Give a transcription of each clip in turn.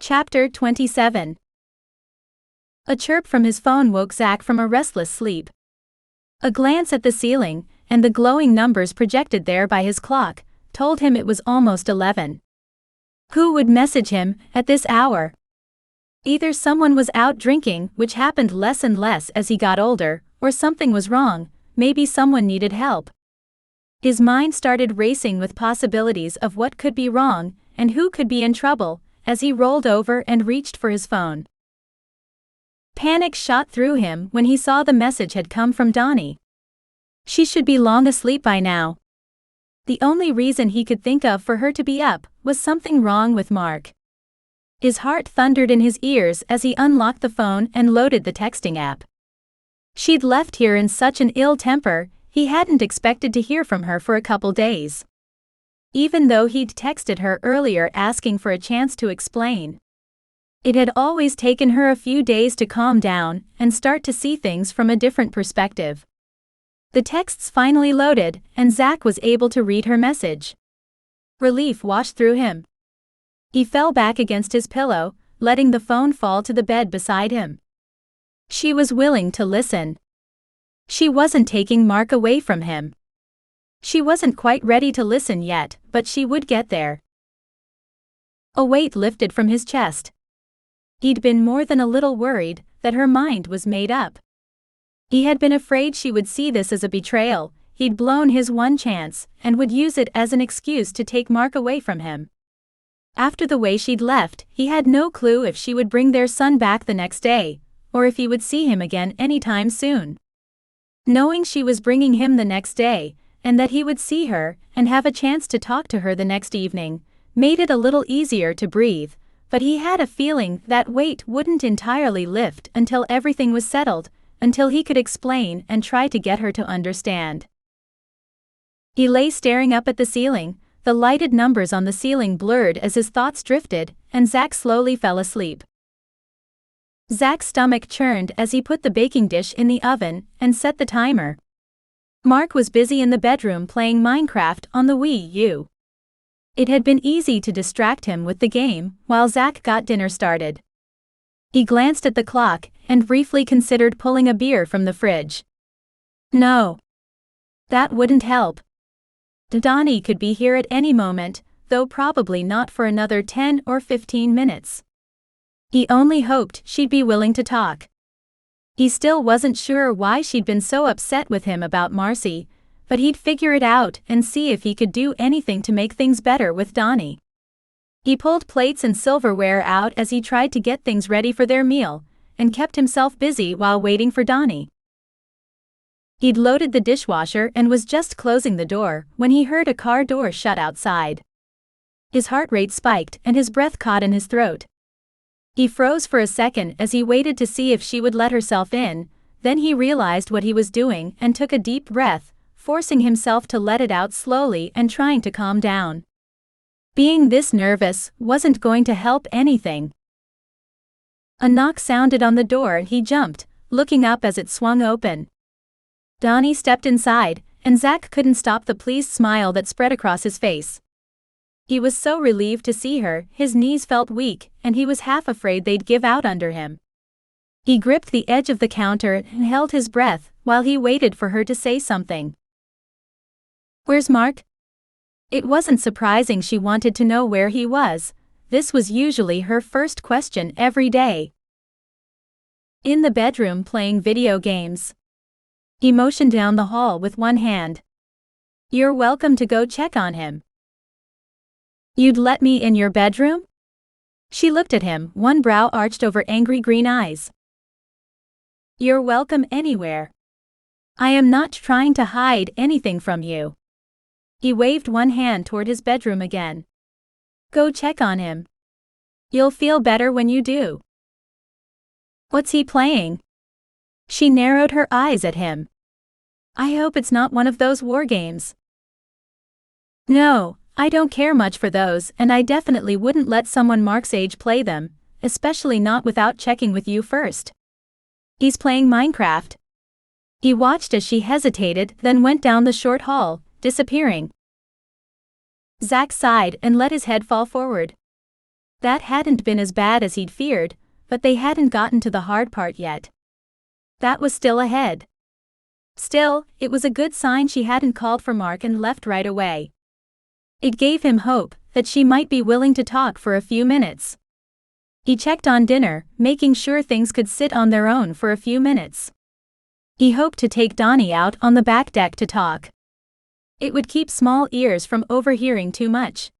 Chapter 27. A chirp from his phone woke Zach from a restless sleep. A glance at the ceiling, and the glowing numbers projected there by his clock, told him it was almost 11. Who would message him at this hour? Either someone was out drinking, which happened less and less as he got older, or something was wrong, maybe someone needed help. His mind started racing with possibilities of what could be wrong, and who could be in trouble, as he rolled over and reached for his phone. Panic shot through him when he saw the message had come from Dani. She should be long asleep by now. The only reason he could think of for her to be up was something wrong with Mark. His heart thundered in his ears as he unlocked the phone and loaded the texting app. She'd left here in such an ill temper, he hadn't expected to hear from her for a couple days. Even though he'd texted her earlier asking for a chance to explain. It had always taken her a few days to calm down and start to see things from a different perspective. The texts finally loaded, and Zach was able to read her message. Relief washed through him. He fell back against his pillow, letting the phone fall to the bed beside him. She was willing to listen. She wasn't taking Mark away from him. She wasn't quite ready to listen yet, but she would get there. A weight lifted from his chest. He'd been more than a little worried that her mind was made up. He had been afraid she would see this as a betrayal. He'd blown his one chance and would use it as an excuse to take Mark away from him. After the way she'd left, he had no clue if she would bring their son back the next day, or if he would see him again anytime soon. Knowing she was bringing him the next day, and that he would see her and have a chance to talk to her the next evening, made it a little easier to breathe, but he had a feeling that weight wouldn't entirely lift until everything was settled, until he could explain and try to get her to understand. He lay staring up at the ceiling, the lighted numbers on the ceiling blurred as his thoughts drifted, and Zach slowly fell asleep. Zach's stomach churned as he put the baking dish in the oven and set the timer. Mark was busy in the bedroom playing Minecraft on the Wii U. It had been easy to distract him with the game while Zach got dinner started. He glanced at the clock and briefly considered pulling a beer from the fridge. No. That wouldn't help. Dani could be here at any moment, though probably not for another 10 or 15 minutes. He only hoped she'd be willing to talk. He still wasn't sure why she'd been so upset with him about Marcy, but he'd figure it out and see if he could do anything to make things better with Dani. He pulled plates and silverware out as he tried to get things ready for their meal, and kept himself busy while waiting for Dani. He'd loaded the dishwasher and was just closing the door when he heard a car door shut outside. His heart rate spiked and his breath caught in his throat. He froze for a second as he waited to see if she would let herself in, then he realized what he was doing and took a deep breath, forcing himself to let it out slowly and trying to calm down. Being this nervous wasn't going to help anything. A knock sounded on the door and he jumped, looking up as it swung open. Dani stepped inside, and Zach couldn't stop the pleased smile that spread across his face. He was so relieved to see her, his knees felt weak, and he was half afraid they'd give out under him. He gripped the edge of the counter and held his breath while he waited for her to say something. "Where's Mark?" It wasn't surprising she wanted to know where he was. This was usually her first question every day. In the bedroom playing video games. He motioned down the hall with one hand. "You're welcome to go check on him." "You'd let me in your bedroom?" She looked at him, one brow arched over angry green eyes. "You're welcome anywhere. I am not trying to hide anything from you." He waved one hand toward his bedroom again. "Go check on him. You'll feel better when you do." "What's he playing?" She narrowed her eyes at him. "I hope it's not one of those war games." "No. I don't care much for those, and I definitely wouldn't let someone Mark's age play them, especially not without checking with you first." "He's playing Minecraft." He watched as she hesitated, then went down the short hall, disappearing. Zach sighed and let his head fall forward. That hadn't been as bad as he'd feared, but they hadn't gotten to the hard part yet. That was still ahead. Still, it was a good sign she hadn't called for Mark and left right away. It gave him hope that she might be willing to talk for a few minutes. He checked on dinner, making sure things could sit on their own for a few minutes. He hoped to take Dani out on the back deck to talk. It would keep small ears from overhearing too much.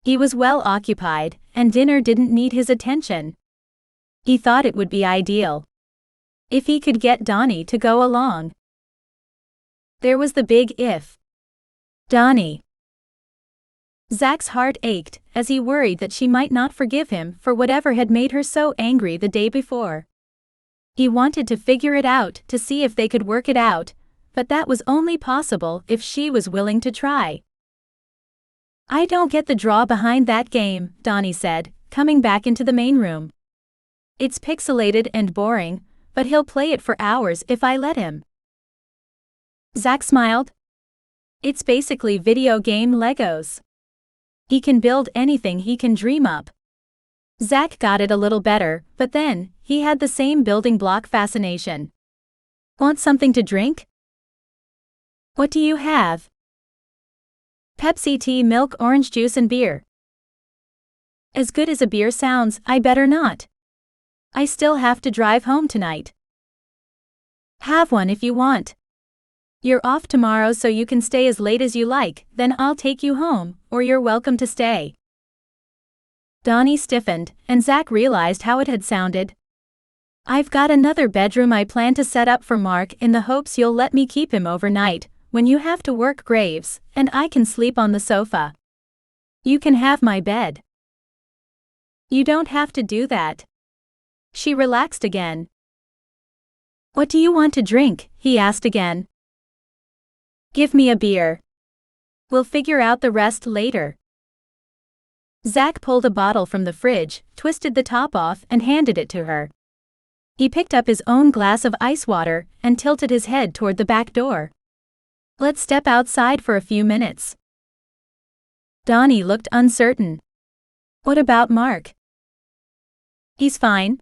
He was well occupied, and dinner didn't need his attention. He thought it would be ideal if he could get Dani to go along. There was the big if. Dani. Zach's heart ached as he worried that she might not forgive him for whatever had made her so angry the day before. He wanted to figure it out to see if they could work it out, but that was only possible if she was willing to try. I don't get the draw behind that game, Dani said, coming back into the main room. It's pixelated and boring, but he'll play it for hours if I let him. Zach smiled. It's basically video game Legos. He can build anything he can dream up. Zach got it a little better, but then, he had the same building block fascination. Want something to drink? What do you have? Pepsi, tea, milk, orange juice and beer. As good as a beer sounds, I better not. I still have to drive home tonight. Have one if you want. You're off tomorrow so you can stay as late as you like, then I'll take you home, or you're welcome to stay. Dani stiffened, and Zach realized how it had sounded. I've got another bedroom I plan to set up for Mark in the hopes you'll let me keep him overnight, when you have to work graves, and I can sleep on the sofa. You can have my bed. You don't have to do that. She relaxed again. What do you want to drink? He asked again. Give me a beer. We'll figure out the rest later. Zach pulled a bottle from the fridge, twisted the top off and handed it to her. He picked up his own glass of ice water and tilted his head toward the back door. Let's step outside for a few minutes. Dani looked uncertain. What about Mark? He's fine.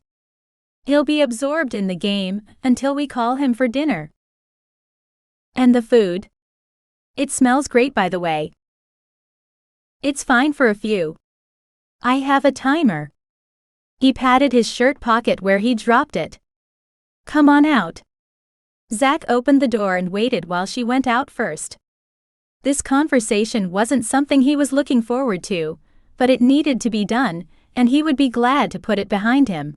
He'll be absorbed in the game until we call him for dinner. And the food? It smells great, by the way. It's fine for a few. I have a timer. He patted his shirt pocket where he dropped it. Come on out. Zach opened the door and waited while she went out first. This conversation wasn't something he was looking forward to, but it needed to be done, and he would be glad to put it behind him.